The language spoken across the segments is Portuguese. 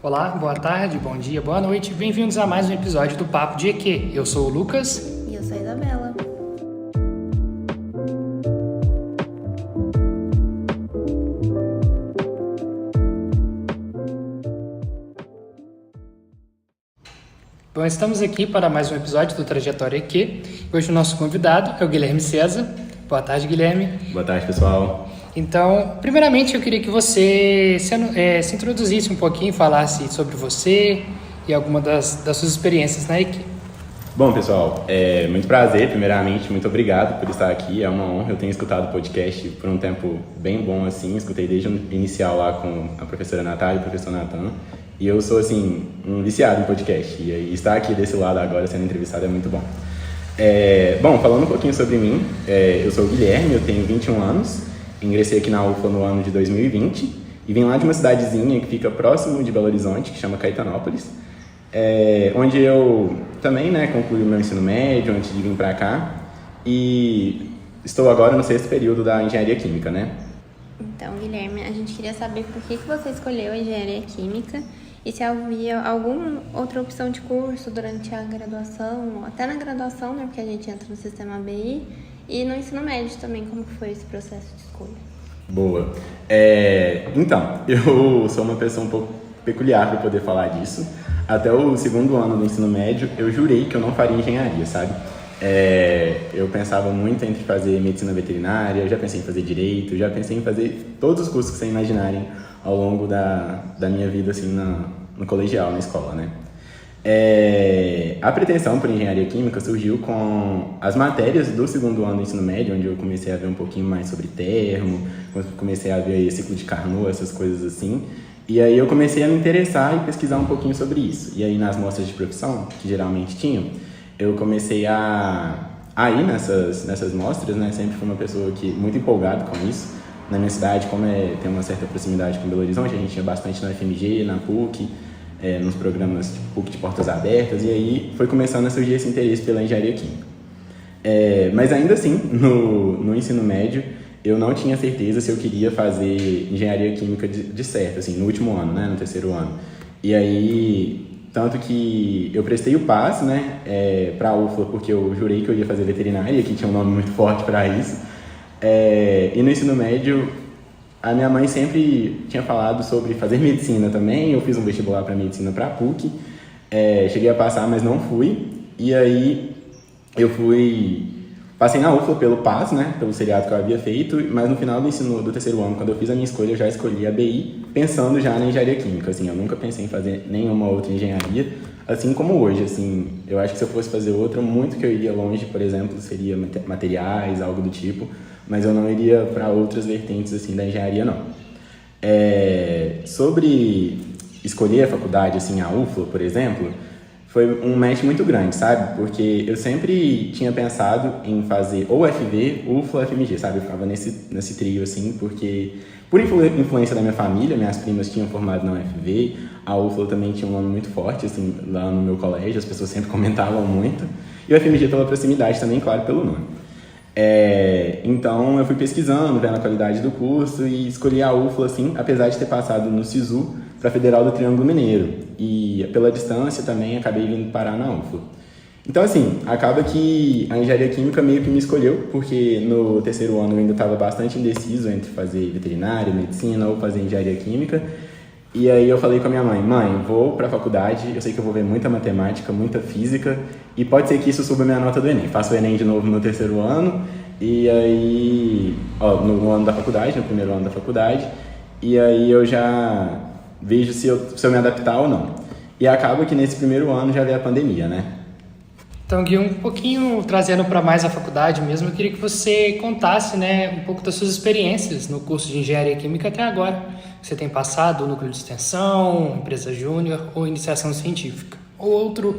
Olá, boa tarde, bom dia, boa noite. Bem-vindos a mais um episódio do Papo de EQ. Eu sou o Lucas. E eu sou a Isabela. Bom, estamos aqui para mais um episódio do Trajetória EQ. Hoje o nosso convidado é o Guilherme César. Boa tarde, Guilherme. Boa tarde, pessoal. Então, primeiramente eu queria que você se introduzisse um pouquinho, falasse sobre você e alguma das suas experiências na EQ. Bom, pessoal, muito prazer, primeiramente, muito obrigado por estar aqui, é uma honra. Eu tenho escutado o podcast por um tempo bem bom, assim, escutei desde o inicial lá com a professora Natália e o professor Natan, e eu sou, assim, um viciado em podcast, e aí estar aqui desse lado agora sendo entrevistado é muito bom. Bom, falando um pouquinho sobre mim, eu sou o Guilherme, eu tenho 21 anos, ingressei aqui na UFLA no ano de 2020 e vim lá de uma cidadezinha que fica próximo de Belo Horizonte, que chama Caetanópolis, onde eu também, concluí o meu ensino médio antes de vir para cá e estou agora no 6º período da Engenharia Química, né? Então, Guilherme, a gente queria saber por que você escolheu a Engenharia Química e se havia alguma outra opção de curso durante a graduação, até na graduação, né, porque a gente entra no sistema ABI, e no ensino médio também, como que foi esse processo de escolha? Boa. Então, eu sou uma pessoa um pouco peculiar para poder falar disso. Até o 2º ano do ensino médio, eu jurei que eu não faria engenharia, sabe? Eu pensava muito entre fazer medicina veterinária, eu já pensei em fazer direito, já pensei em fazer todos os cursos que vocês imaginarem ao longo da minha vida, assim, no colegial, na escola, né? A pretensão por engenharia química surgiu com as matérias do 2º ano do ensino médio, onde eu comecei a ver um pouquinho mais sobre termo, comecei a ver aí ciclo de Carnot, essas coisas assim. E aí eu comecei a me interessar e pesquisar um pouquinho sobre isso. E aí nas mostras de profissão, que geralmente tinham, eu comecei a ir nessas mostras, né? Sempre fui uma pessoa muito empolgada com isso. Na minha cidade, como tem uma certa proximidade com Belo Horizonte, a gente tinha bastante na UFMG, na PUC, nos programas tipo PUC de Portas Abertas, e aí foi começando a surgir esse interesse pela engenharia química. Mas ainda assim, no ensino médio, eu não tinha certeza se eu queria fazer engenharia química de certo, assim, no último ano, né, no 3º ano. E aí, tanto que eu prestei o passe, né, para a UFLA, porque eu jurei que eu ia fazer veterinária, que tinha um nome muito forte para isso. E no ensino médio, a minha mãe sempre tinha falado sobre fazer medicina também. Eu fiz um vestibular para medicina para a PUC, cheguei a passar, mas não fui. E aí eu passei na UFLA pelo PAS, né, pelo seriado que eu havia feito, mas no final do 3º ano, quando eu fiz a minha escolha, eu já escolhi a BI, pensando já na engenharia química, assim, eu nunca pensei em fazer nenhuma outra engenharia, assim como hoje, assim, eu acho que se eu fosse fazer outra, muito que eu iria longe, por exemplo, seria materiais, algo do tipo, mas eu não iria para outras vertentes, assim, da engenharia, não. Sobre escolher a faculdade, assim, a UFLA, por exemplo, foi um match muito grande, sabe? Porque eu sempre tinha pensado em fazer ou UFV, UFLA, FMG, sabe? Eu ficava nesse trio, assim, porque por influência da minha família, minhas primas tinham formado na UFV, a UFLA também tinha um nome muito forte, assim, lá no meu colégio, as pessoas sempre comentavam muito, e o FMG pela proximidade também, claro, pelo nome. Então eu fui pesquisando, vendo a qualidade do curso e escolhi a UFLA, assim, apesar de ter passado no SISU para a Federal do Triângulo Mineiro. E pela distância também acabei vindo parar na UFLA. Então, assim, acaba que a engenharia química meio que me escolheu, porque no 3º ano eu ainda estava bastante indeciso entre fazer veterinária, medicina ou fazer engenharia química. E aí eu falei com a minha mãe, vou para a faculdade, eu sei que eu vou ver muita matemática, muita física, e pode ser que isso suba a minha nota do Enem. Faço o Enem de novo no 3º ano, e aí, no ano da faculdade, no 1º ano da faculdade, e aí eu já vejo se eu me adaptar ou não. E acaba que nesse 1º ano já veio a pandemia, né? Então, Gui, um pouquinho trazendo para mais a faculdade mesmo, eu queria que você contasse, né, um pouco das suas experiências no curso de Engenharia Química até agora. Você tem passado núcleo de extensão, empresa júnior ou iniciação científica, ou outra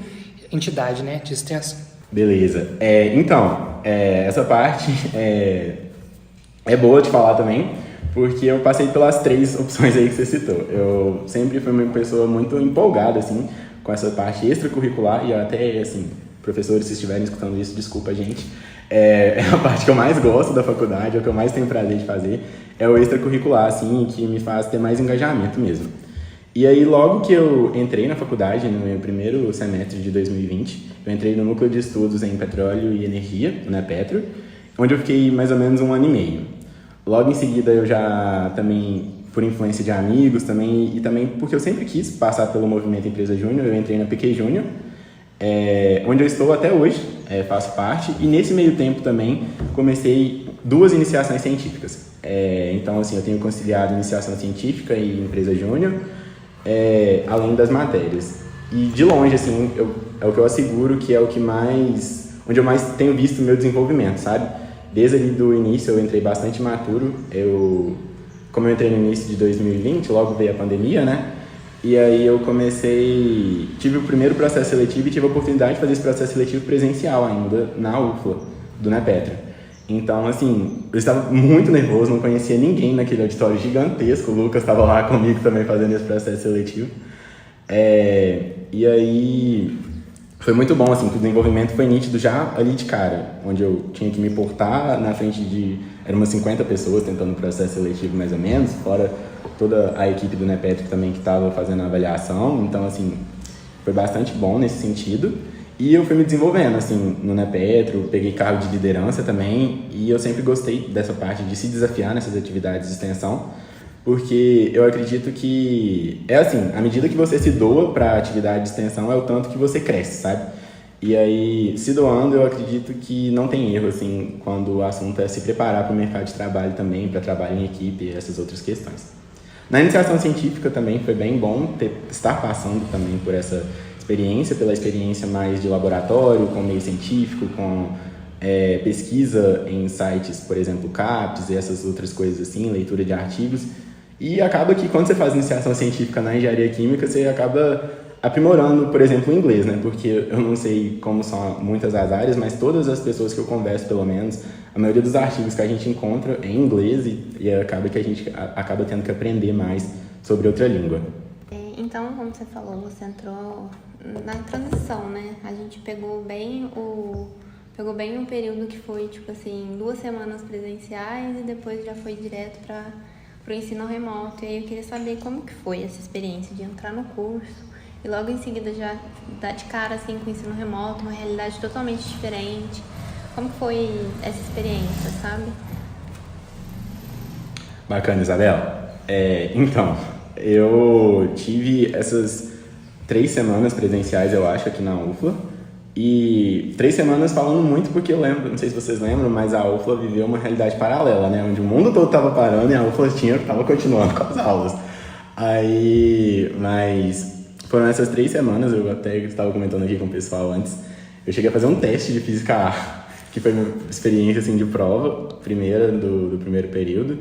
entidade, né, de extensão. Beleza. Então, essa parte é boa de falar também, porque eu passei pelas 3 opções aí que você citou. Eu sempre fui uma pessoa muito empolgada, assim, com essa parte extracurricular, e até, assim, professores, se estiverem escutando isso, desculpa, gente. É a parte que eu mais gosto da faculdade, é o que eu mais tenho prazer de fazer, é o extracurricular, assim, que me faz ter mais engajamento mesmo. E aí, logo que eu entrei na faculdade, no meu primeiro semestre de 2020, eu entrei no Núcleo de Estudos em Petróleo e Energia, na Petro, onde eu fiquei mais ou menos 1 ano e meio. Logo em seguida, eu já também, por influência de amigos também, e também porque eu sempre quis passar pelo movimento Empresa Júnior, eu entrei na PQ Júnior, onde eu estou até hoje, faço parte, e nesse meio tempo também comecei 2 iniciações científicas. Então, assim, eu tenho conciliado iniciação científica e Empresa Júnior, além das matérias. E de longe, assim, é o que eu asseguro que é o que mais, onde eu mais tenho visto o meu desenvolvimento, sabe? Desde ali do início eu entrei bastante maturo, como eu entrei no início de 2020, logo veio a pandemia, né? E aí eu tive o primeiro processo seletivo e tive a oportunidade de fazer esse processo seletivo presencial ainda na UFLA, do NEPETRO. Então, assim, eu estava muito nervoso, não conhecia ninguém naquele auditório gigantesco, o Lucas estava lá comigo também fazendo esse processo seletivo. E aí foi muito bom, assim, que o desenvolvimento foi nítido já ali de cara, onde eu tinha que me portar na frente eram umas 50 pessoas tentando o processo seletivo mais ou menos, fora toda a equipe do NEPETRO também que estava fazendo a avaliação, então, assim, foi bastante bom nesse sentido. E eu fui me desenvolvendo, assim, no NEPETRO, peguei cargo de liderança também, e eu sempre gostei dessa parte de se desafiar nessas atividades de extensão, porque eu acredito que assim, à medida que você se doa para a atividade de extensão, é o tanto que você cresce, sabe? E aí, se doando, eu acredito que não tem erro, assim, quando o assunto é se preparar para o mercado de trabalho também, para trabalho em equipe e essas outras questões. Na iniciação científica também foi bem bom estar passando também por essa experiência, pela experiência mais de laboratório, com meio científico, com pesquisa em sites, por exemplo, CAPES e essas outras coisas assim, leitura de artigos. E acaba que quando você faz iniciação científica na engenharia química, você acaba aprimorando, por exemplo, o inglês, né? Porque eu não sei como são muitas as áreas, mas todas as pessoas que eu converso, pelo menos, a maioria dos artigos que a gente encontra é em inglês e acaba que a gente acaba tendo que aprender mais sobre outra língua. Então, como você falou, você entrou na transição, né? A gente pegou bem um período que foi, tipo assim, 2 semanas presenciais e depois já foi direto para o ensino remoto. E aí eu queria saber como que foi essa experiência de entrar no curso e logo em seguida já dar de cara assim, com o ensino remoto, uma realidade totalmente diferente. Como foi essa experiência, sabe? Bacana, Isabel. Então, eu tive essas 3 semanas presenciais, eu acho, aqui na UFLA. E 3 semanas falando muito porque eu lembro, não sei se vocês lembram, mas a UFLA viveu uma realidade paralela, né? Onde o mundo todo estava parando e a UFLA estava continuando com as aulas. Mas foram essas 3 semanas, eu até estava comentando aqui com o pessoal antes, eu cheguei a fazer um teste de Física A, que foi minha experiência assim, de prova, primeira do primeiro período.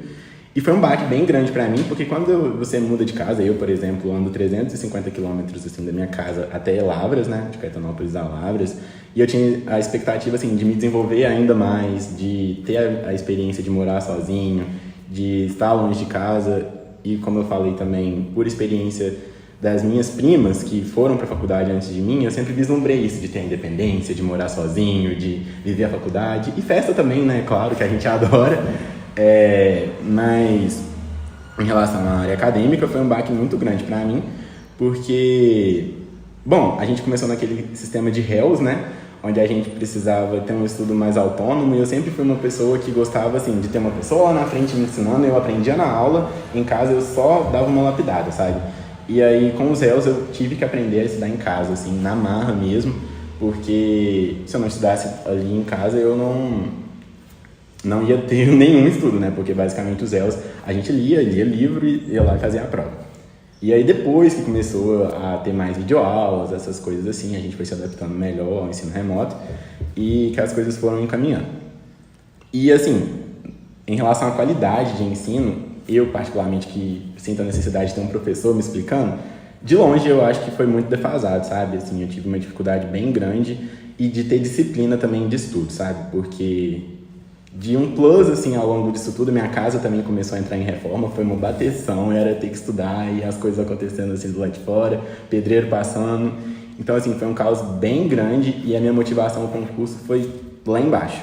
E foi um baque bem grande para mim, porque quando você muda de casa, eu, por exemplo, ando 350 quilômetros assim, da minha casa até Lavras, né, de Caetanópolis a Lavras, e eu tinha a expectativa assim, de me desenvolver ainda mais, de ter a experiência de morar sozinho, de estar longe de casa, e como eu falei também, por experiência das minhas primas que foram para a faculdade antes de mim, eu sempre vislumbrei isso, de ter a independência, de morar sozinho, de viver a faculdade, e festa também, né, claro, que a gente adora. Mas em relação à área acadêmica foi um baque muito grande para mim, porque, bom, a gente começou naquele sistema de réus, né, onde a gente precisava ter um estudo mais autônomo, e eu sempre fui uma pessoa que gostava, assim, de ter uma pessoa lá na frente me ensinando, eu aprendia na aula, em casa eu só dava uma lapidada, sabe? E aí com os réus eu tive que aprender a estudar em casa, assim, na marra mesmo, porque se eu não estudasse ali em casa eu não ia ter nenhum estudo, né? Porque basicamente os ELs a gente lia livro e ia lá e fazia a prova. E aí depois que começou a ter mais videoaulas, essas coisas assim, a gente foi se adaptando melhor ao ensino remoto e que as coisas foram encaminhando. E assim, em relação à qualidade de ensino, eu particularmente que sinto a necessidade de ter um professor me explicando, de longe eu acho que foi muito defasado, sabe? Assim, eu tive uma dificuldade bem grande e de ter disciplina também de estudo, sabe? Porque de um plus, assim, ao longo disso tudo, minha casa também começou a entrar em reforma, foi uma bateção, era ter que estudar e as coisas acontecendo assim do lado de fora, pedreiro passando. Então, assim, foi um caos bem grande e a minha motivação com o curso foi lá embaixo.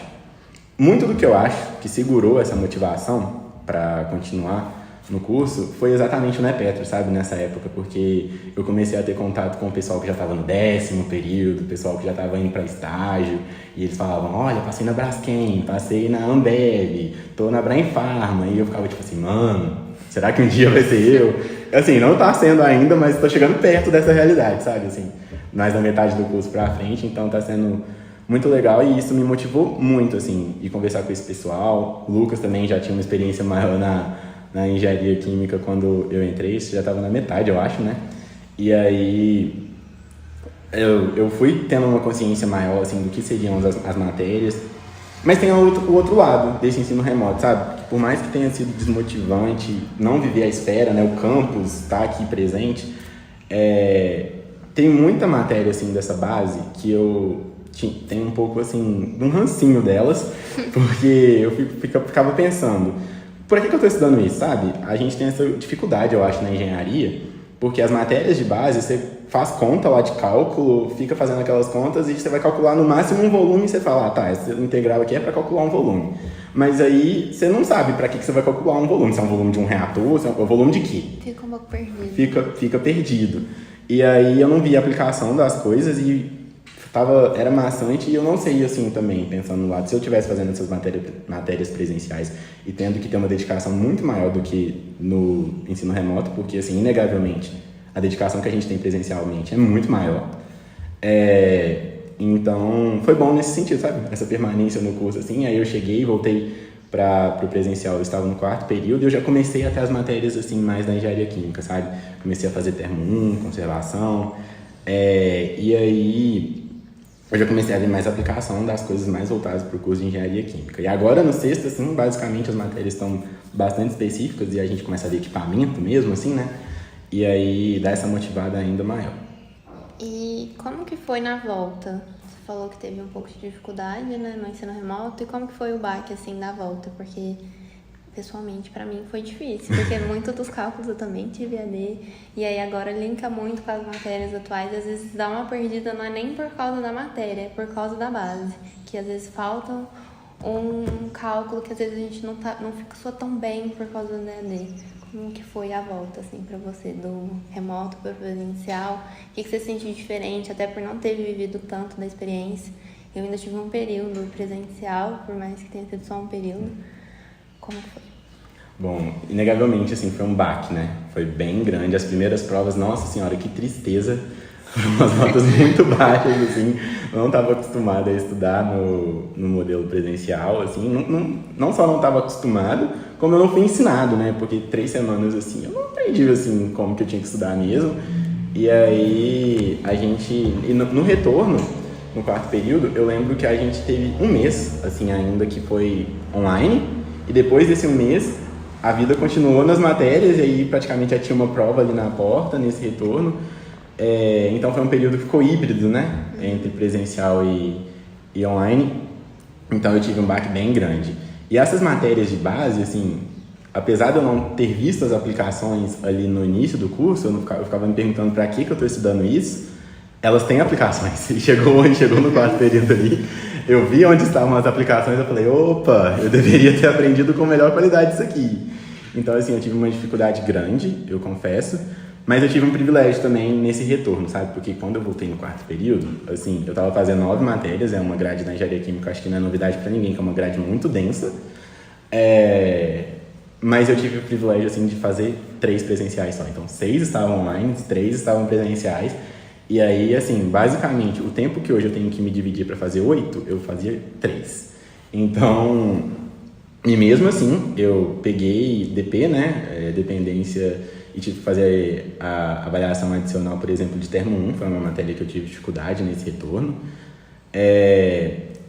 Muito do que eu acho que segurou essa motivação para continuar no curso foi exatamente o Nepetro, sabe, nessa época, porque eu comecei a ter contato com o pessoal que já estava no 10º período, o pessoal que já estava indo para estágio, e eles falavam, olha, passei na Braskem, passei na Ambev, tô na Brain Pharma, e eu ficava tipo assim, mano, será que um dia vai ser eu? Assim, não tá sendo ainda, mas tô chegando perto dessa realidade, sabe, assim, mais da metade do curso pra frente, então tá sendo muito legal e isso me motivou muito, assim, de conversar com esse pessoal. O Lucas também já tinha uma experiência maior na engenharia química quando eu entrei, isso já estava na metade, eu acho, né? E aí eu fui tendo uma consciência maior, assim, do que seriam as matérias. Mas tem o outro lado desse ensino remoto, sabe? Por mais que tenha sido desmotivante não viver à espera, né? O campus tá aqui presente, tem muita matéria, assim, dessa base que eu tenho um pouco, assim, de um rancinho delas, porque eu ficava pensando, por que eu estou estudando isso, sabe? A gente tem essa dificuldade, eu acho, na engenharia, porque as matérias de base, você faz conta lá de cálculo, fica fazendo aquelas contas e você vai calcular no máximo um volume e você fala, tá, esse integral aqui é para calcular um volume. Mas aí você não sabe para que você vai calcular um volume, se é um volume de um reator, se é um volume de quê? Fica um pouco perdido. Fica perdido. E aí eu não vi a aplicação das coisas e era maçante e eu não sei, assim, também, pensando no lado, se eu estivesse fazendo essas matérias presenciais e tendo que ter uma dedicação muito maior do que no ensino remoto, porque, assim, inegavelmente, a dedicação que a gente tem presencialmente é muito maior. Então, foi bom nesse sentido, sabe? Essa permanência no curso, assim, aí eu cheguei, voltei para o presencial, eu estava no 4º período e eu já comecei a ter as matérias, assim, mais da engenharia química, sabe? Comecei a fazer termo 1, conservação, e aí eu já comecei a ver mais aplicação das coisas mais voltadas para o curso de engenharia química. E agora, no 6º, assim, basicamente as matérias estão bastante específicas e a gente começa a ver equipamento mesmo, assim, né? E aí dá essa motivada ainda maior. E como que foi na volta? Você falou que teve um pouco de dificuldade, né, no ensino remoto. E como que foi o baque, assim, da volta? Porque, pessoalmente, pra mim foi difícil. Porque muitos dos cálculos eu também tive AD. E aí agora linka muito com as matérias atuais. Às vezes dá uma perdida, não é nem por causa da matéria, é por causa da base. Que às vezes falta um cálculo que às vezes a gente não fixou tão bem por causa do AD. Como que foi a volta, assim, pra você, do remoto para o presencial? O que você sentiu diferente, até por não ter vivido tanto da experiência? Eu ainda tive um período presencial, por mais que tenha sido só um período. Como foi? Bom, inegavelmente, assim, foi um baque, né? Foi bem grande. As primeiras provas, nossa senhora, que tristeza. Foram umas notas muito baixas, assim. Eu não estava acostumado a estudar no modelo presencial, assim. Não só não estava acostumado, como eu não fui ensinado, né? Porque 3 semanas, assim, eu não aprendi, assim, como que eu tinha que estudar mesmo. E aí, no retorno, no 4º período, eu lembro que a gente teve um mês, assim, ainda que foi online. E depois desse um mês, a vida continuou nas matérias, e aí praticamente já tinha uma prova ali na porta, nesse retorno. Então foi um período que ficou híbrido, né? Entre presencial e online. Então eu tive um baque bem grande. E essas matérias de base, assim, apesar de eu não ter visto as aplicações ali no início do curso, eu ficava me perguntando para que eu estou estudando isso, elas têm aplicações. E chegou no 4º período ali, eu vi onde estavam as aplicações, eu falei, opa, eu deveria ter aprendido com melhor qualidade isso aqui. Então, assim, eu tive uma dificuldade grande, eu confesso, mas eu tive um privilégio também nesse retorno, sabe? Porque quando eu voltei no 4º período, assim, eu tava fazendo 9 matérias, é uma grade da engenharia química, acho que não é novidade para ninguém, que é uma grade muito densa. Mas eu tive o privilégio, assim, de fazer 3 presenciais só. Então, 6 estavam online, 3 estavam presenciais. E aí, assim, basicamente, o tempo que hoje eu tenho que me dividir para fazer 8, eu fazia 3. Então, e mesmo assim, eu peguei DP, né? Dependência, e tive que fazer a avaliação adicional, por exemplo, de termo 1, foi uma matéria que eu tive dificuldade nesse retorno.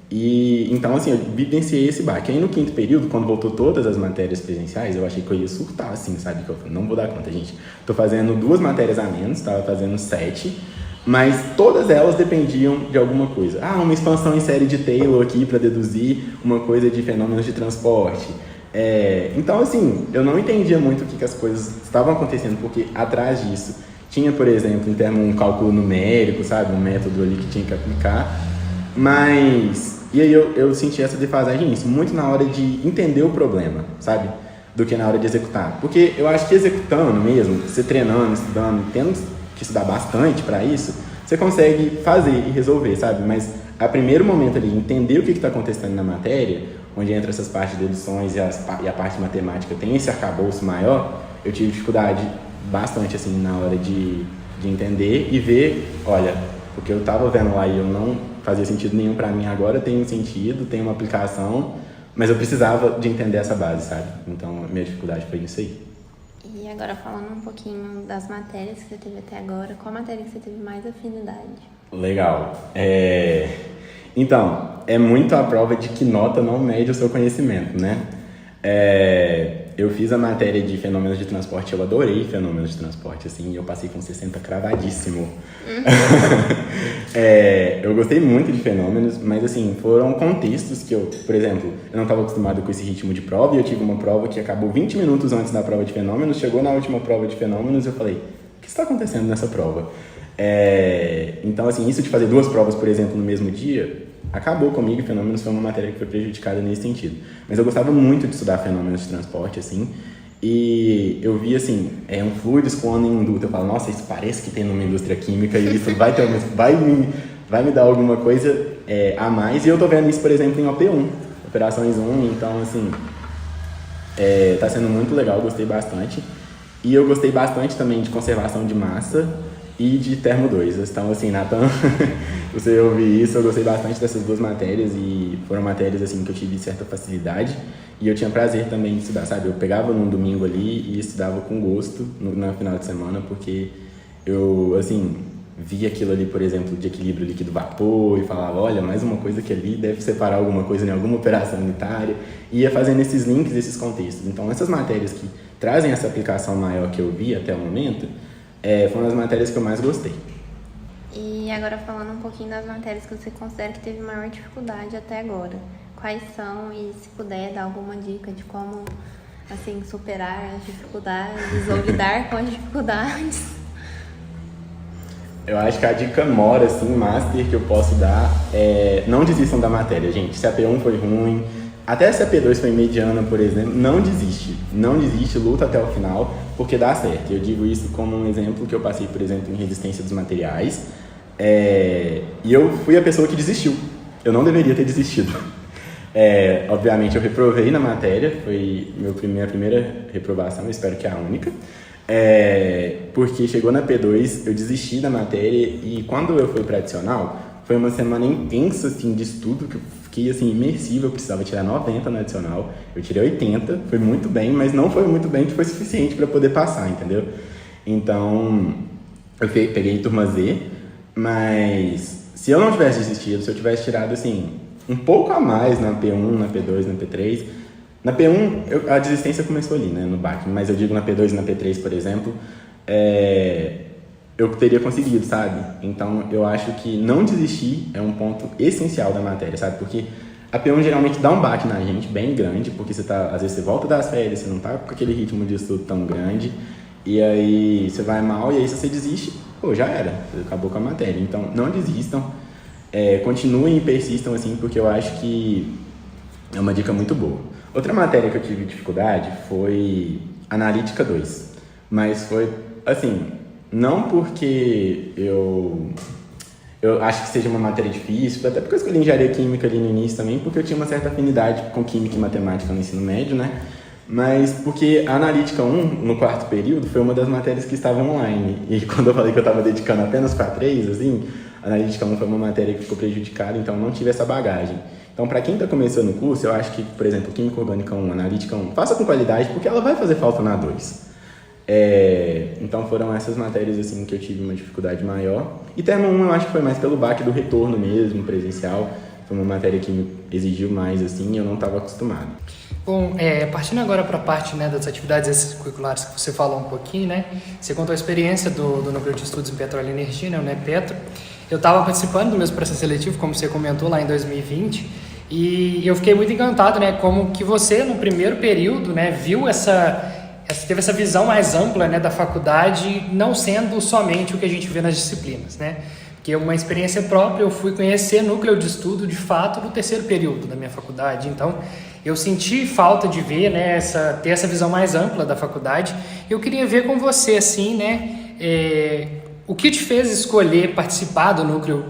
E então, assim, eu vivenciei esse baque. Aí no 5º período, quando voltou todas as matérias presenciais, eu achei que eu ia surtar, assim, sabe? Que eu falei, não vou dar conta, gente. Tô fazendo 2 matérias a menos, tava fazendo 7, mas todas elas dependiam de alguma coisa. Uma expansão em série de Taylor aqui para deduzir uma coisa de fenômenos de transporte. Então, assim, eu não entendia muito o que as coisas estavam acontecendo, porque atrás disso tinha, por exemplo, em termos um cálculo numérico, sabe? Um método ali que tinha que aplicar. Mas, e aí eu senti essa defasagem nisso, muito na hora de entender o problema, sabe? do que na hora de executar. Porque eu acho que executando mesmo, você treinando, estudando, tendo que estudar bastante para isso, você consegue fazer e resolver, sabe? Mas a primeiro momento ali, entender o que está acontecendo na matéria, onde entra essas partes de deduções e a parte matemática tem esse arcabouço maior, eu tive dificuldade bastante assim na hora de entender e ver, olha, o que eu estava vendo lá e eu não fazia sentido nenhum para mim, agora tem um sentido, tem uma aplicação, mas eu precisava de entender essa base, sabe? Então, a minha dificuldade foi isso aí. E agora falando um pouquinho das matérias que você teve até agora, qual matéria que você teve mais afinidade? Legal. Então, é muito a prova de que nota não mede o seu conhecimento, né? Eu fiz a matéria de fenômenos de transporte, eu adorei fenômenos de transporte, assim, eu passei com 60 cravadíssimo. Eu gostei muito de fenômenos, mas assim, foram contextos que eu, por exemplo, eu não estava acostumado com esse ritmo de prova e eu tive uma prova que acabou 20 minutos antes da prova de fenômenos, chegou na última prova de fenômenos e eu falei, o que está acontecendo nessa prova? Então, assim, isso de fazer 2 provas, por exemplo, no mesmo dia, acabou comigo e fenômenos foi uma matéria que foi prejudicada nesse sentido. Mas eu gostava muito de estudar fenômenos de transporte, assim, e eu vi, assim, um fluido escoando em induto. Eu falo, nossa, isso parece que tem numa indústria química e isso vai me dar alguma coisa a mais. E eu tô vendo isso, por exemplo, em OP1, operações 1, então, assim, tá sendo muito legal, gostei bastante. E eu gostei bastante também de conservação de massa e de termo 2. Então, assim, Nathan, você ouvir isso, eu gostei bastante dessas 2 matérias e foram matérias, assim, que eu tive certa facilidade e eu tinha prazer também de estudar, sabe? Eu pegava num domingo ali e estudava com gosto no final de semana, porque eu, assim, via aquilo ali, por exemplo, de equilíbrio líquido-vapor e falava, olha, mais uma coisa que ali deve separar alguma coisa em alguma operação unitária, e ia fazendo esses links, esses contextos. Então, essas matérias que trazem essa aplicação maior que eu vi até o momento, foram as matérias que eu mais gostei. E agora falando um pouquinho das matérias que você considera que teve maior dificuldade até agora. Quais são e se puder dar alguma dica de como, assim, superar as dificuldades ou lidar com as dificuldades? Eu acho que a dica mora, assim, master que eu posso dar não desistam da matéria, gente. Se a P1 foi ruim, até se a P2 foi mediana, por exemplo, não desiste, luta até o final, porque dá certo. Eu digo isso como um exemplo que eu passei, por exemplo, em resistência dos materiais, e eu fui a pessoa que desistiu. Eu não deveria ter desistido. Obviamente eu reprovei na matéria, foi minha primeira reprovação, espero que a única, porque chegou na P2, eu desisti da matéria e quando eu fui para adicional, foi uma semana intensa, assim, de estudo, que eu fiquei, assim, imersivo, eu precisava tirar 90 no adicional, eu tirei 80, foi muito bem, mas não foi muito bem que foi suficiente para poder passar, entendeu? Então, eu peguei turma Z, mas se eu não tivesse desistido, se eu tivesse tirado, assim, um pouco a mais na P1, na P2, na P3, na P1 a desistência começou ali, né, no BAC, mas eu digo na P2 e na P3, por exemplo, eu teria conseguido, sabe? Então, eu acho que não desistir é um ponto essencial da matéria, sabe? Porque a P1 geralmente dá um baque na gente bem grande, porque às vezes você volta das férias, você não tá com aquele ritmo de estudo tão grande, e aí você vai mal, e aí se você desiste, já era, você acabou com a matéria. Então, não desistam, continuem e persistam, assim, porque eu acho que é uma dica muito boa. Outra matéria que eu tive dificuldade foi Analítica 2, mas foi, assim, não porque eu acho que seja uma matéria difícil, até porque eu escolhi engenharia química ali no início também, porque eu tinha uma certa afinidade com química e matemática no ensino médio, né? Mas porque a Analítica 1, no 4º período, foi uma das matérias que estava online. E quando eu falei que eu estava dedicando apenas para 3, assim, a Analítica 1 foi uma matéria que ficou prejudicada, então eu não tive essa bagagem. Então, para quem está começando o curso, eu acho que, por exemplo, Química Orgânica 1, Analítica 1, faça com qualidade, porque ela vai fazer falta na 2. Então foram essas matérias, assim, que eu tive uma dificuldade maior. E Termo 1 eu acho que foi mais pelo baque do retorno mesmo, presencial. Foi uma matéria que me exigiu mais, assim, e eu não estava acostumado. Bom, partindo agora para a parte, né, das atividades extracurriculares que você falou um pouquinho, né? Você contou a experiência do Núcleo de Estudos em Petróleo e Energia, né, o NEPetro. Eu estava participando do mesmo processo seletivo, como você comentou, lá em 2020, e eu fiquei muito encantado, né, como que você, no primeiro período, né, teve essa visão mais ampla, né, da faculdade, não sendo somente o que a gente vê nas disciplinas, né? porque é uma experiência própria, eu fui conhecer núcleo de estudo, de fato, no terceiro período da minha faculdade. Então, eu senti falta de ver, né, ter essa visão mais ampla da faculdade. Eu queria ver com você, assim, né, o que te fez escolher participar do núcleo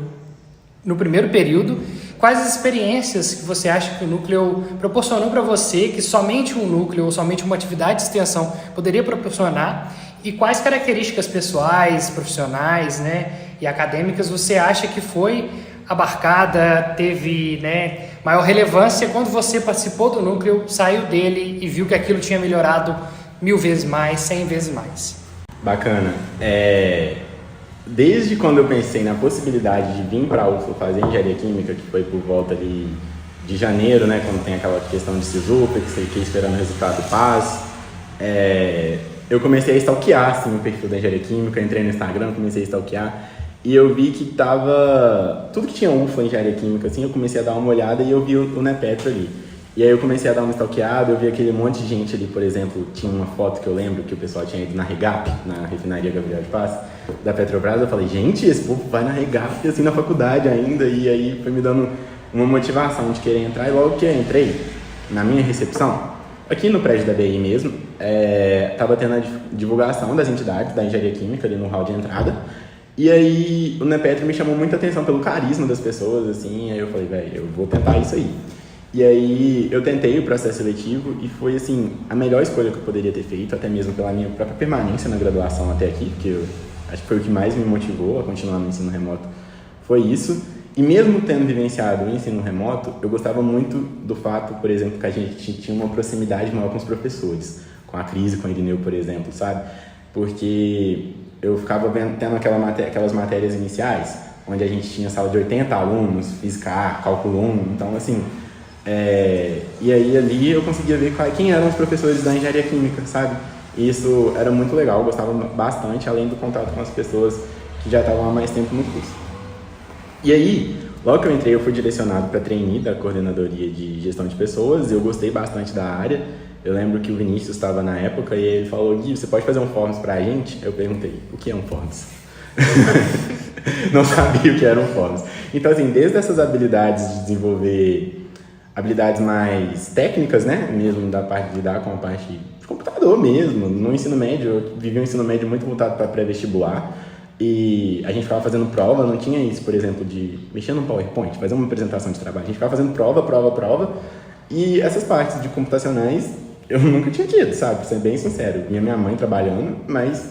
no primeiro período. Quais as experiências que você acha que o núcleo proporcionou para você, que somente um núcleo ou somente uma atividade de extensão poderia proporcionar, e quais características pessoais, profissionais, né, e acadêmicas você acha que foi abarcada, teve, né, maior relevância quando você participou do núcleo, saiu dele e viu que aquilo tinha melhorado 1000 vezes mais, 100 vezes mais? Bacana. Desde quando eu pensei na possibilidade de vir para a UFLA fazer engenharia química, que foi por volta ali de janeiro, né, quando tem aquela questão de SISUPA, que você fica esperando o resultado do PAS, eu comecei a stalkear assim, o perfil da engenharia química, entrei no Instagram, comecei a stalkear, e eu vi que tava tudo que tinha UFLA em engenharia química, assim, eu comecei a dar uma olhada e eu vi o Unepetro ali. E aí eu comecei a dar uma stalkeada, eu vi aquele monte de gente ali, por exemplo, tinha uma foto que eu lembro que o pessoal tinha ido na REGAP, na refinaria Gabriel de Paz, da Petrobras. Eu falei, gente, esse povo vai na REGAP, assim, na faculdade ainda. E aí foi me dando uma motivação de querer entrar. E logo que eu entrei, na minha recepção, aqui no prédio da BI mesmo, tava tendo a divulgação das entidades da engenharia química ali no hall de entrada. E aí o Unepetro me chamou muita atenção pelo carisma das pessoas, assim. Aí eu falei, velho, eu vou tentar isso aí. E aí eu tentei o processo seletivo e foi, assim, a melhor escolha que eu poderia ter feito, até mesmo pela minha própria permanência na graduação até aqui, porque eu acho que foi o que mais me motivou a continuar no ensino remoto, foi isso. E mesmo tendo vivenciado o ensino remoto, eu gostava muito do fato, por exemplo, que a gente tinha uma proximidade maior com os professores, com a Cris e com o Irineu, por exemplo, sabe? Porque eu ficava tendo aquelas matérias iniciais, onde a gente tinha sala de 80 alunos, Física A, Cálculo 1, então, assim... e aí ali eu conseguia ver quem eram os professores da engenharia química, sabe? E isso era muito legal, eu gostava bastante, além do contato com as pessoas que já estavam há mais tempo no curso. E aí, logo que eu entrei, eu fui direcionado para trainee da coordenadoria de gestão de pessoas, eu gostei bastante da área. Eu lembro que o Vinícius estava na época e ele falou, Gui, você pode fazer um Forms pra gente? Eu perguntei, o que é um Forms? Não sabia o que era um Forms. Então, assim, desde essas habilidades de desenvolver habilidades mais técnicas, né, mesmo da parte de lidar com a parte de computador mesmo. No ensino médio, eu vivi um ensino médio muito voltado para pré-vestibular e a gente ficava fazendo prova, não tinha isso, por exemplo, de mexer no PowerPoint, fazer uma apresentação de trabalho. A gente ficava fazendo prova e essas partes de computacionais eu nunca tinha tido, sabe, pra ser bem sincero. Vinha minha mãe trabalhando, mas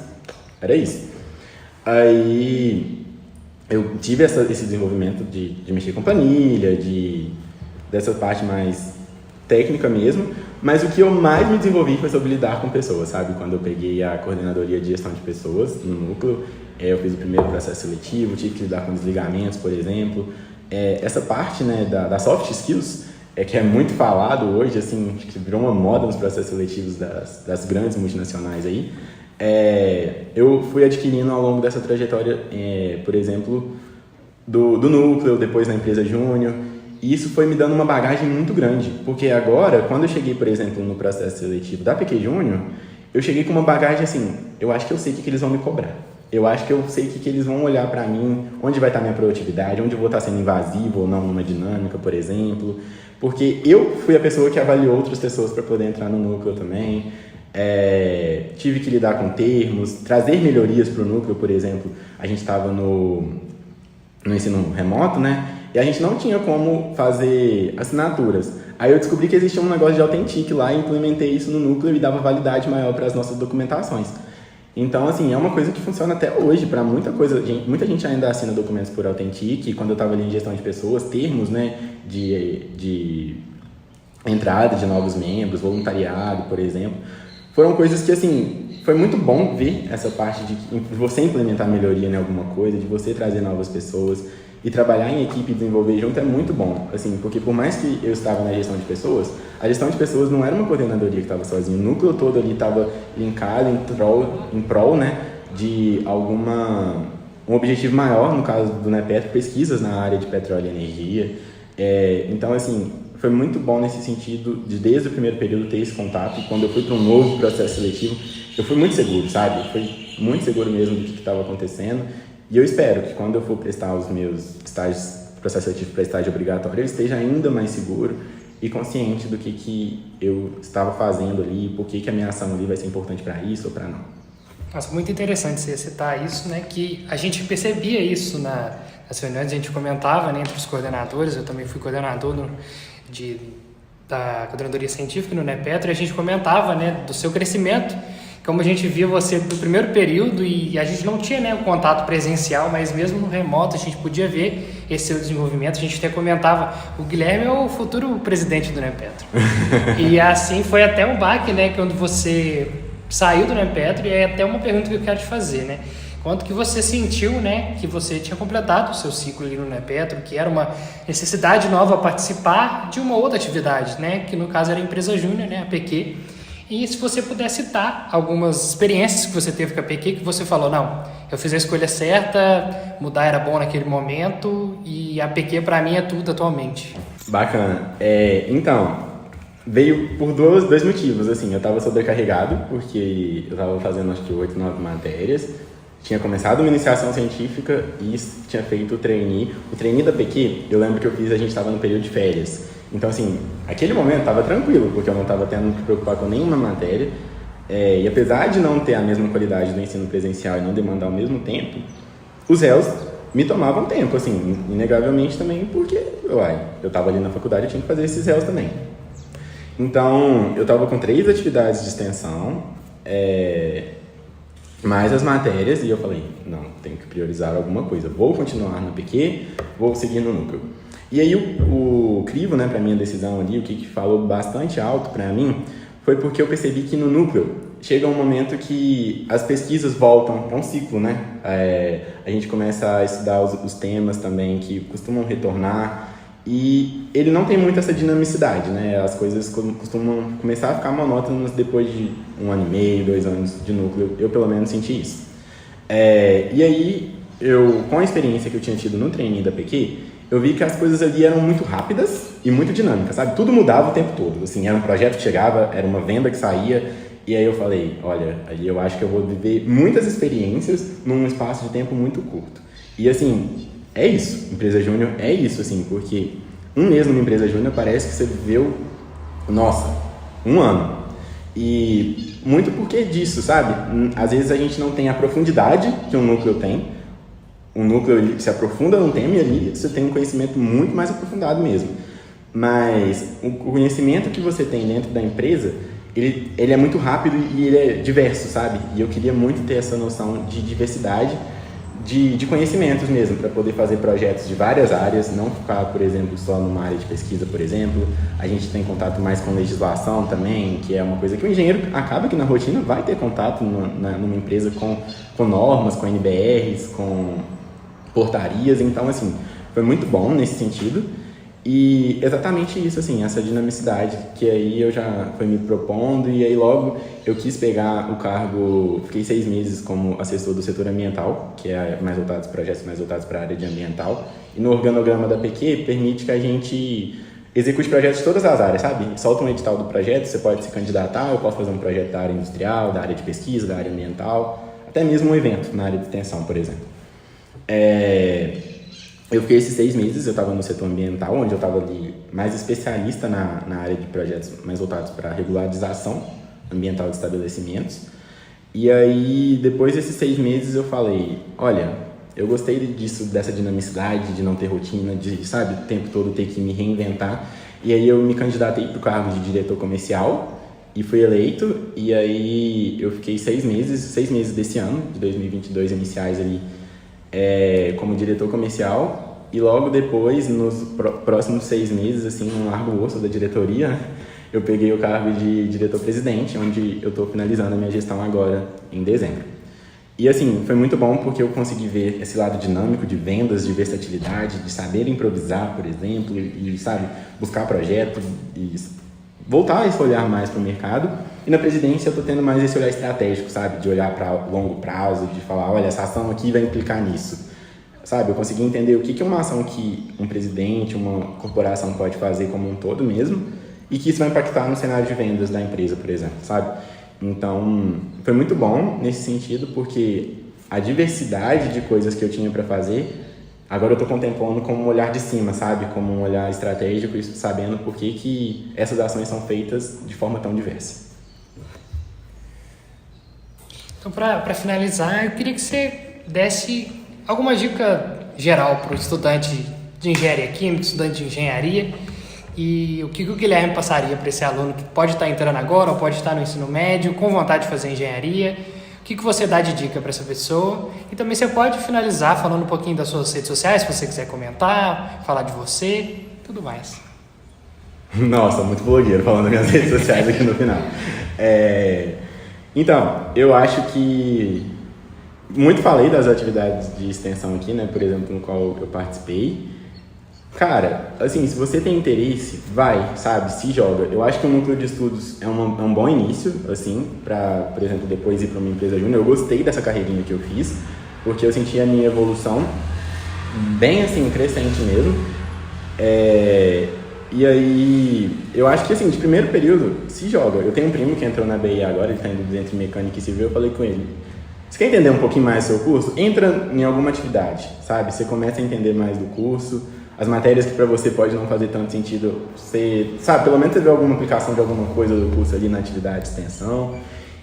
era isso. Aí eu tive esse desenvolvimento de mexer com planilha, dessa parte mais técnica mesmo, mas o que eu mais me desenvolvi foi sobre lidar com pessoas, sabe? Quando eu peguei a coordenadoria de gestão de pessoas no núcleo, eu fiz o primeiro processo seletivo, tive que lidar com desligamentos, por exemplo. Essa parte, né, da soft skills, que é muito falado hoje, assim, que virou uma moda nos processos seletivos das grandes multinacionais aí, eu fui adquirindo ao longo dessa trajetória, por exemplo, do núcleo, depois na empresa júnior. E isso foi me dando uma bagagem muito grande, porque agora, quando eu cheguei, por exemplo, no processo seletivo da PQ Júnior, eu cheguei com uma bagagem assim, eu acho que eu sei o que eles vão me cobrar. Eu acho que eu sei o que eles vão olhar para mim, onde vai estar minha produtividade, onde eu vou estar sendo invasivo ou não numa dinâmica, por exemplo. Porque eu fui a pessoa que avaliou outras pessoas para poder entrar no núcleo também. Tive que lidar com termos, trazer melhorias para o núcleo, por exemplo. A gente estava no ensino remoto, né? E a gente não tinha como fazer assinaturas. Aí eu descobri que existia um negócio de Authentic lá e implementei isso no núcleo e dava validade maior para as nossas documentações. Então, assim, é uma coisa que funciona até hoje para muita coisa. Muita gente ainda assina documentos por Authentic. E quando eu estava ali em gestão de pessoas, termos, né, de entrada de novos membros, voluntariado, por exemplo, foram coisas que, assim, foi muito bom ver essa parte de você implementar melhoria em alguma coisa, de você trazer novas pessoas. E trabalhar em equipe e desenvolver junto é muito bom, assim, porque por mais que eu estava na gestão de pessoas, a gestão de pessoas não era uma coordenadoria que estava sozinha, o núcleo todo ali estava linkado em prol, né, de um objetivo maior, no caso do Unepetro, pesquisas na área de petróleo e energia. Então, assim, foi muito bom nesse sentido, de desde o primeiro período ter esse contato, e quando eu fui para um novo processo seletivo, eu fui muito seguro, sabe? Foi muito seguro mesmo do que estava acontecendo. E eu espero que quando eu for prestar os meus estágios, processo seletivo para estágio obrigatório, eu esteja ainda mais seguro e consciente do que eu estava fazendo ali, por que a minha ação ali vai ser importante para isso ou para não. Nossa, muito interessante você citar isso, né? Que a gente percebia isso nas reuniões, a gente comentava, né, entre os coordenadores, eu também fui coordenador da coordenadoria científica no NEPetro, e a gente comentava, né, do seu crescimento, como a gente via você do primeiro período e a gente não tinha, né, o contato presencial, mas mesmo no remoto a gente podia ver esse seu desenvolvimento. A gente até comentava, o Guilherme é o futuro presidente do NEPetro. E assim foi até um baque, né, quando você saiu do NEPetro, e é até uma pergunta que eu quero te fazer, né? Quanto que você sentiu, né, que você tinha completado o seu ciclo ali no NEPetro, que era uma necessidade nova participar de uma outra atividade, né, que no caso era a empresa júnior, né, a PQ. E se você puder citar algumas experiências que você teve com a PQ, que você falou, não, eu fiz a escolha certa, mudar era bom naquele momento e a PQ para mim é tudo atualmente. Bacana. Então, veio por dois motivos, assim, eu estava sobrecarregado, porque eu estava fazendo acho que 8, 9 matérias, tinha começado uma iniciação científica e tinha feito o trainee. O trainee da PQ, eu lembro que eu fiz, a gente estava no período de férias. Então, assim, aquele momento estava tranquilo, porque eu não estava tendo que preocupar com nenhuma matéria. E apesar de não ter a mesma qualidade do ensino presencial e não demandar o mesmo tempo, os réus me tomavam tempo, assim, inegavelmente também, porque eu estava ali na faculdade e tinha que fazer esses réus também. Então, eu estava com 3 atividades de extensão, mais as matérias, e eu falei, não, tenho que priorizar alguma coisa. Vou continuar no PQ, vou seguir no núcleo. E aí o crivo, né, para minha decisão ali, o que falou bastante alto para mim, foi porque eu percebi que no núcleo chega um momento que as pesquisas voltam, é um ciclo, né? A gente começa a estudar os temas também que costumam retornar, e ele não tem muito essa dinamicidade, né? As coisas costumam começar a ficar monótonas depois de 1 ano e meio, 2 anos de núcleo. Eu, pelo menos, senti isso. E aí, com a experiência que eu tinha tido no trainee da PQ, eu vi que as coisas ali eram muito rápidas e muito dinâmicas, sabe? Tudo mudava o tempo todo. Assim, era um projeto que chegava, era uma venda que saía, e aí eu falei, olha, aí eu acho que eu vou viver muitas experiências num espaço de tempo muito curto. E assim, é isso, empresa júnior é isso, assim, porque um mês numa empresa júnior parece que você viveu, nossa, 1 ano. E muito porque disso, sabe? Às vezes a gente não tem a profundidade que um núcleo tem. Um núcleo ele se aprofunda num tema e ali você tem um conhecimento muito mais aprofundado mesmo. Mas o conhecimento que você tem dentro da empresa, ele é muito rápido e ele é diverso, sabe? E eu queria muito ter essa noção de diversidade de conhecimentos mesmo, para poder fazer projetos de várias áreas, não ficar, por exemplo, só numa área de pesquisa, por exemplo. A gente tem contato mais com legislação também, que é uma coisa que o engenheiro acaba que na rotina vai ter contato numa empresa com normas, com NBRs, com portarias. Então, assim, foi muito bom nesse sentido. E exatamente isso, assim, essa dinamicidade que aí eu já fui me propondo, e aí logo eu quis pegar o cargo, fiquei 6 meses como assessor do setor ambiental, que é mais voltado projetos mais voltados para a área de ambiental, e no organograma da PQ permite que a gente execute projetos de todas as áreas, sabe? Solta um edital do projeto, você pode se candidatar, eu posso fazer um projeto da área industrial, da área de pesquisa, da área ambiental, até mesmo um evento na área de extensão, por exemplo. Eu fiquei esses 6 meses, eu estava no setor ambiental, onde eu estava ali mais especialista na área de projetos mais voltados para a regularização ambiental de estabelecimentos. E aí, depois desses 6 meses, eu falei, olha, eu gostei dessa dinamicidade, de não ter rotina, de, sabe, o tempo todo ter que me reinventar. E aí eu me candidatei para o cargo de diretor comercial e fui eleito. E aí eu fiquei 6 meses desse ano, de 2022, iniciais ali, como diretor comercial, e logo depois, nos próximos 6 meses, assim, um largo osso da diretoria, eu peguei o cargo de diretor-presidente, onde eu estou finalizando a minha gestão agora, em dezembro. E assim, foi muito bom porque eu consegui ver esse lado dinâmico de vendas, de versatilidade, de saber improvisar, por exemplo, e, sabe, buscar projeto e voltar a esse olhar mais para o mercado. E na presidência eu estou tendo mais esse olhar estratégico, sabe? De olhar para longo prazo, de falar, olha, essa ação aqui vai implicar nisso. Sabe? Eu consegui entender o que é uma ação que um presidente, uma corporação pode fazer como um todo mesmo, e que isso vai impactar no cenário de vendas da empresa, por exemplo, sabe? Então, foi muito bom nesse sentido, porque a diversidade de coisas que eu tinha para fazer, agora eu tô contemplando como um olhar de cima, sabe? Como um olhar estratégico e sabendo por que essas ações são feitas de forma tão diversa. Então, para finalizar, eu queria que você desse alguma dica geral para o estudante de engenharia química, estudante de engenharia, e o que o Guilherme passaria para esse aluno que pode estar entrando agora ou pode estar no ensino médio, com vontade de fazer engenharia. O que você dá de dica para essa pessoa? E também você pode finalizar falando um pouquinho das suas redes sociais, se você quiser comentar, falar de você, tudo mais. Nossa, muito blogueiro falando das minhas redes sociais aqui no final. Então, eu acho que muito falei das atividades de extensão aqui, né? Por exemplo, no qual eu participei. Cara, assim, se você tem interesse, vai, sabe? Se joga. Eu acho que o núcleo de estudos é um bom início, assim, pra, por exemplo, depois ir para uma empresa júnior. Eu gostei dessa carreirinha que eu fiz, porque eu senti a minha evolução bem, assim, crescente mesmo. E aí, eu acho que, assim, de primeiro período, se joga. Eu tenho um primo que entrou na BI agora, ele tá indo entre mecânica e civil, eu falei com ele: você quer entender um pouquinho mais do seu curso? Entra em alguma atividade, sabe? Você começa a entender mais do curso, as matérias que para você pode não fazer tanto sentido, você, sabe, pelo menos você vê alguma aplicação de alguma coisa do curso ali na atividade de extensão.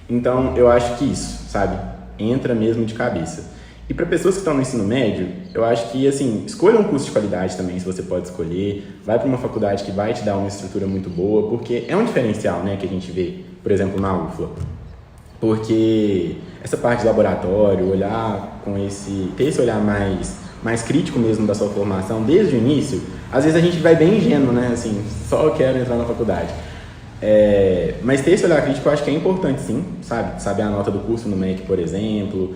Então, eu acho que isso, sabe? Entra mesmo de cabeça. E para pessoas que estão no ensino médio, eu acho que, assim, escolha um curso de qualidade também, se você pode escolher. Vai para uma faculdade que vai te dar uma estrutura muito boa, porque é um diferencial, né, que a gente vê, por exemplo, na UFLA. Porque essa parte de laboratório, ter esse olhar mais crítico mesmo da sua formação desde o início, às vezes a gente vai bem ingênuo, né? Assim, só quero entrar na faculdade. Mas ter esse olhar crítico eu acho que é importante, sim, sabe? Saber a nota do curso no MEC, por exemplo,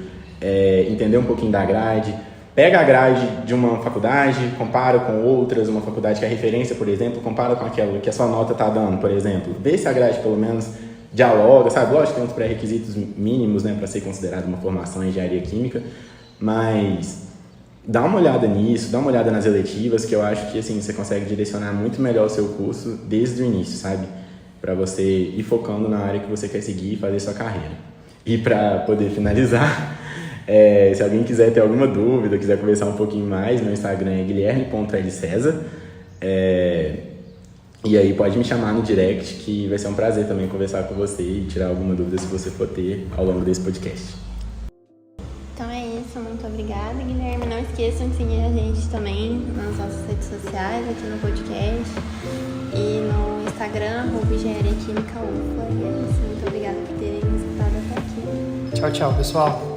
entender um pouquinho da grade. Pega a grade de uma faculdade, compara com outras, uma faculdade que é referência, por exemplo, compara com aquela que a sua nota está dando, por exemplo. Vê se a grade, pelo menos, dialoga, sabe? Lógico que tem uns pré-requisitos mínimos, né, para ser considerado uma formação em engenharia química, mas dá uma olhada nisso, dá uma olhada nas eletivas, que eu acho que, assim, você consegue direcionar muito melhor o seu curso desde o início, sabe? Para você ir focando na área que você quer seguir e fazer sua carreira. E para poder finalizar, se alguém quiser ter alguma dúvida, quiser conversar um pouquinho mais, meu Instagram é guilherme.lcesar. E aí pode me chamar no direct, que vai ser um prazer também conversar com você e tirar alguma dúvida se você for ter ao longo desse podcast. Então é isso, muito obrigada, Guilherme. Não esqueçam de seguir a gente também nas nossas redes sociais, aqui no podcast e no Instagram, @engenhariaquimicaufla. E é isso, muito obrigada por terem me escutado até aqui. Tchau, tchau, pessoal.